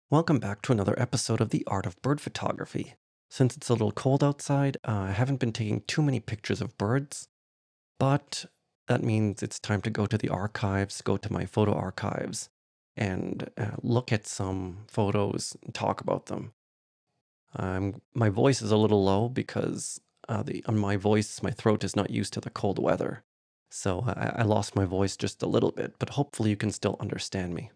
Welcome back to another episode of The Art of Bird Photography. Since it's a little cold outside, I haven't been taking too many pictures of birds, but that means it's time to go to the archives, go to my photo archives, and look at some photos and talk about them. My voice is a little low because my throat is not used to the cold weather. So I lost my voice just a little bit, but hopefully you can still understand me.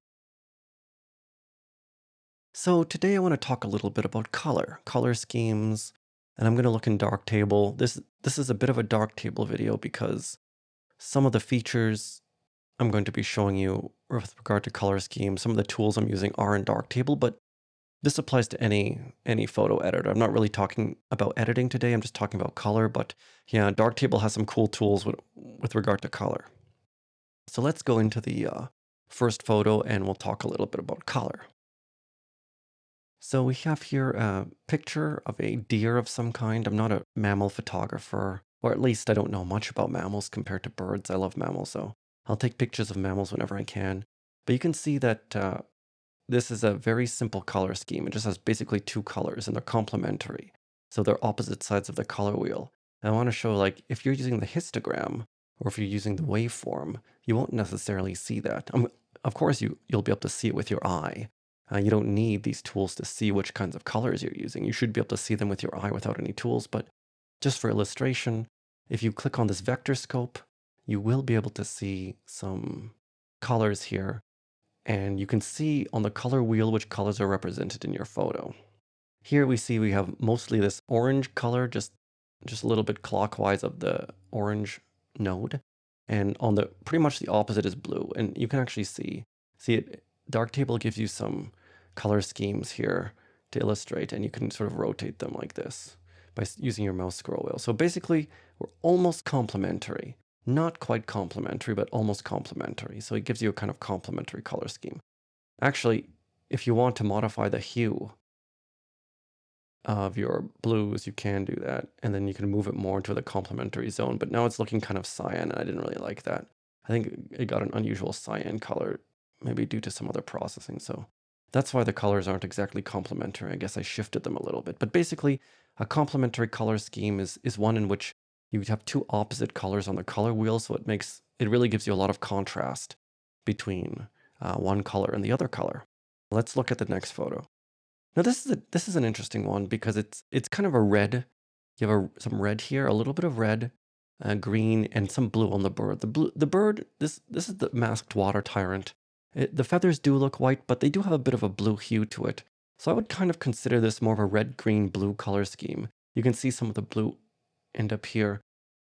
So today I want to talk a little bit about color schemes, and I'm going to look in Darktable. This is a bit of a Darktable video because some of the features I'm going to be showing you with regard to color schemes, some of the tools I'm using are in Darktable, but this applies to any photo editor. I'm not really talking about editing today. I'm just talking about color, but yeah, Darktable has some cool tools with regard to color. So let's go into the first photo and we'll talk a little bit about color. So we have here a picture of a deer of some kind. I'm not a mammal photographer, or at least I don't know much about mammals compared to birds. I love mammals, so I'll take pictures of mammals whenever I can. But you can see that this is a very simple color scheme. It just has basically two colors, and they're complementary. So they're opposite sides of the color wheel. And I want to show, like, if you're using the histogram, or if you're using the waveform, you won't necessarily see that. Of course, you'll be able to see it with your eye. You don't need these tools to see which kinds of colors you're using. You should be able to see them with your eye without any tools, but just for illustration, if you click on this vector scope, you will be able to see some colors here, and you can see on the color wheel which colors are represented in your photo. Here we have mostly this orange color, just a little bit clockwise of the orange node, and on the pretty much the opposite is blue, and you can actually see it. Darktable gives you some color schemes here to illustrate, and you can sort of rotate them like this by using your mouse scroll wheel. So basically, we're almost complementary. Not quite complementary, but almost complementary. So it gives you a kind of complementary color scheme. Actually, if you want to modify the hue of your blues, you can do that, and then you can move it more into the complementary zone. But now it's looking kind of cyan, and I didn't really like that. I think it got an unusual cyan color, maybe due to some other processing. So that's why the colors aren't exactly complementary. I guess I shifted them a little bit. But basically, a complementary color scheme is one in which you have two opposite colors on the color wheel, so it really gives you a lot of contrast between one color and the other color. Let's look at the next photo. Now this is an interesting one because it's kind of a red. You have some red here, a little bit of red, green, and some blue on the bird. The bird. This is the masked water tyrant. The feathers do look white, but they do have a bit of a blue hue to it. So I would kind of consider this more of a red, green, blue color scheme. You can see some of the blue end up here.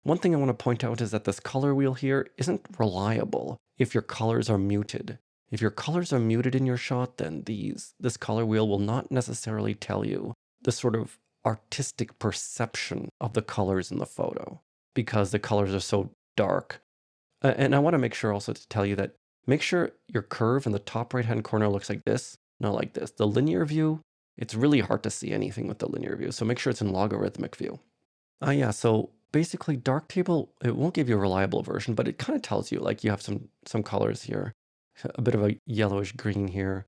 One thing I want to point out is that this color wheel here isn't reliable if your colors are muted. If your colors are muted in your shot, then this color wheel will not necessarily tell you the sort of artistic perception of the colors in the photo because the colors are so dark. And I want to make sure also to tell you that make sure your curve in the top right-hand corner looks like this, not like this. The linear view, it's really hard to see anything with the linear view, so make sure it's in logarithmic view. Yeah, so basically Darktable, it won't give you a reliable version, but it kind of tells you, like you have some colors here, a bit of a yellowish green here.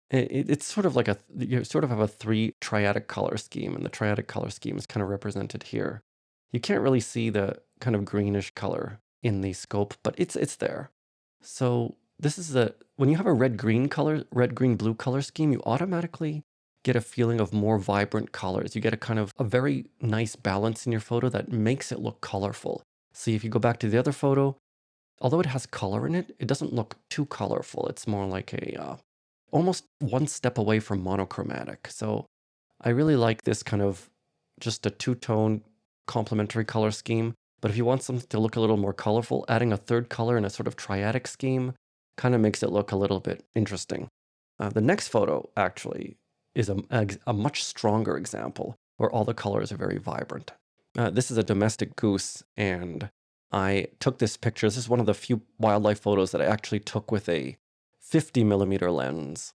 It's sort of like you sort of have a three triadic color scheme, and the triadic color scheme is kind of represented here. You can't really see the kind of greenish color in the scope, but it's there. So this is when you have a red green blue color scheme, you automatically get a feeling of more vibrant colors. You get a kind of a very nice balance in your photo that makes it look colorful. See, if you go back to the other photo, although it has color in it, it doesn't look too colorful. It's more like almost one step away from monochromatic. So I really like this kind of just a two-tone complementary color scheme. But if you want something to look a little more colorful, adding a third color in a sort of triadic scheme kind of makes it look a little bit interesting. The next photo actually is a much stronger example where all the colors are very vibrant. This is a domestic goose, and I took this picture. This is one of the few wildlife photos that I actually took with a 50 millimeter lens.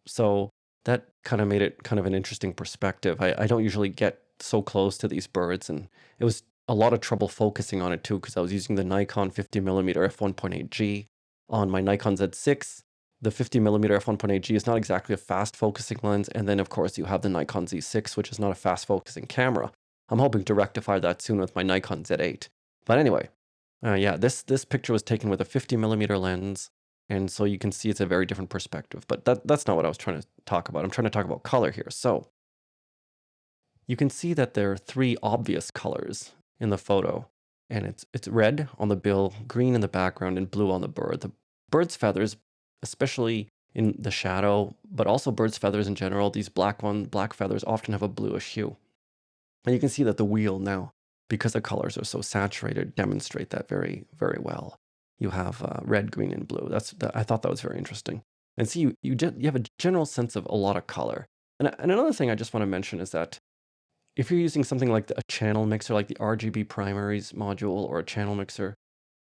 So that kind of made it kind of an interesting perspective. I don't usually get so close to these birds, and it was a lot of trouble focusing on it too because I was using the Nikon 50 millimeter f1.8G on my Nikon Z6, The 50mm f1.8G is not exactly a fast focusing lens, and then of course you have the Nikon Z6, which is not a fast focusing camera. I'm hoping to rectify that soon with my Nikon Z8. But anyway, yeah, this picture was taken with a 50mm lens, and so you can see it's a very different perspective. But that's not what I was trying to talk about. I'm trying to talk about color here. So you can see that there are three obvious colors in the photo, and it's red on the bill, green in the background, and blue on the bird. The bird's feathers, especially in the shadow, but also bird's feathers in general, these black feathers often have a bluish hue. And you can see that the wheel now, because the colors are so saturated, demonstrate that very, very well. You have red, green, and blue. I thought that was very interesting. And see, you have a general sense of a lot of color. And another thing I just want to mention is that if you're using something like a channel mixer, like the RGB primaries module or a channel mixer,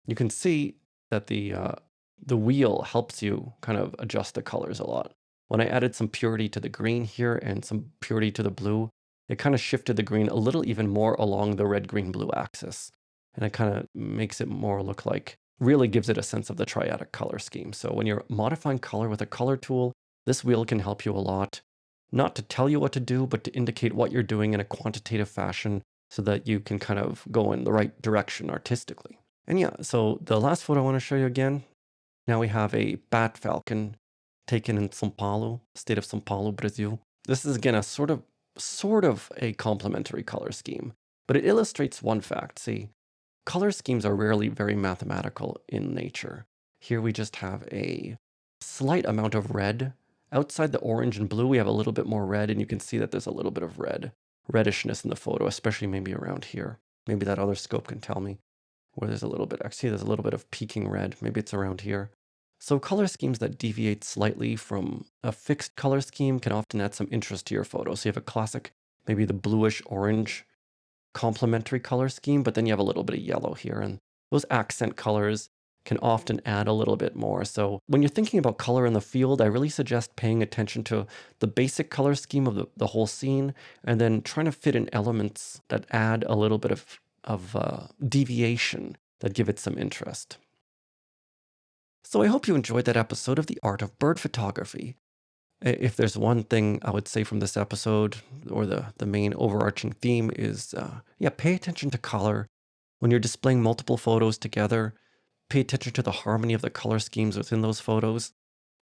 you can see that the wheel helps you kind of adjust the colors a lot. When I added some purity to the green here and some purity to the blue, it kind of shifted the green a little even more along the red, green, blue axis. And it kind of makes it more look like, really gives it a sense of the triadic color scheme. So when you're modifying color with a color tool, this wheel can help you a lot. Not to tell you what to do, but to indicate what you're doing in a quantitative fashion so that you can kind of go in the right direction artistically. And yeah, so the last photo I want to show you again, now we have a bat falcon taken in São Paulo, state of São Paulo, Brazil. This is again a sort of a complementary color scheme, but it illustrates one fact. See, color schemes are rarely very mathematical in nature. Here we just have a slight amount of red. Outside the orange and blue, we have a little bit more red, and you can see that there's a little bit of reddishness in the photo, especially maybe around here. Maybe that other scope can tell me where there's a little bit, actually there's a little bit of peaking red. Maybe it's around here. So color schemes that deviate slightly from a fixed color scheme can often add some interest to your photo. So you have a classic, maybe the bluish orange complementary color scheme, but then you have a little bit of yellow here, and those accent colors can often add a little bit more. So when you're thinking about color in the field, I really suggest paying attention to the basic color scheme of the whole scene, and then trying to fit in elements that add a little bit of deviation that give it some interest. So I hope you enjoyed that episode of The Art of Bird Photography. If there's one thing I would say from this episode, or the main overarching theme is, yeah, pay attention to color. When you're displaying multiple photos together, pay attention to the harmony of the color schemes within those photos,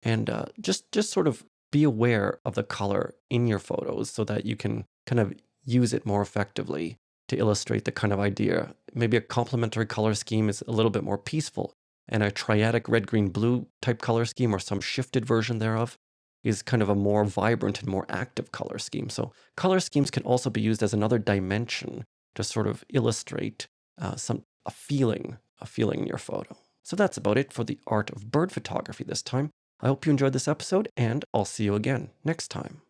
and just sort of be aware of the color in your photos so that you can kind of use it more effectively to illustrate the kind of idea. Maybe a complementary color scheme is a little bit more peaceful, and a triadic red, green, blue type color scheme, or some shifted version thereof, is kind of a more vibrant and more active color scheme. So color schemes can also be used as another dimension to sort of illustrate a feeling in your photo. So that's about it for The Art of Bird Photography this time. I hope you enjoyed this episode, and I'll see you again next time.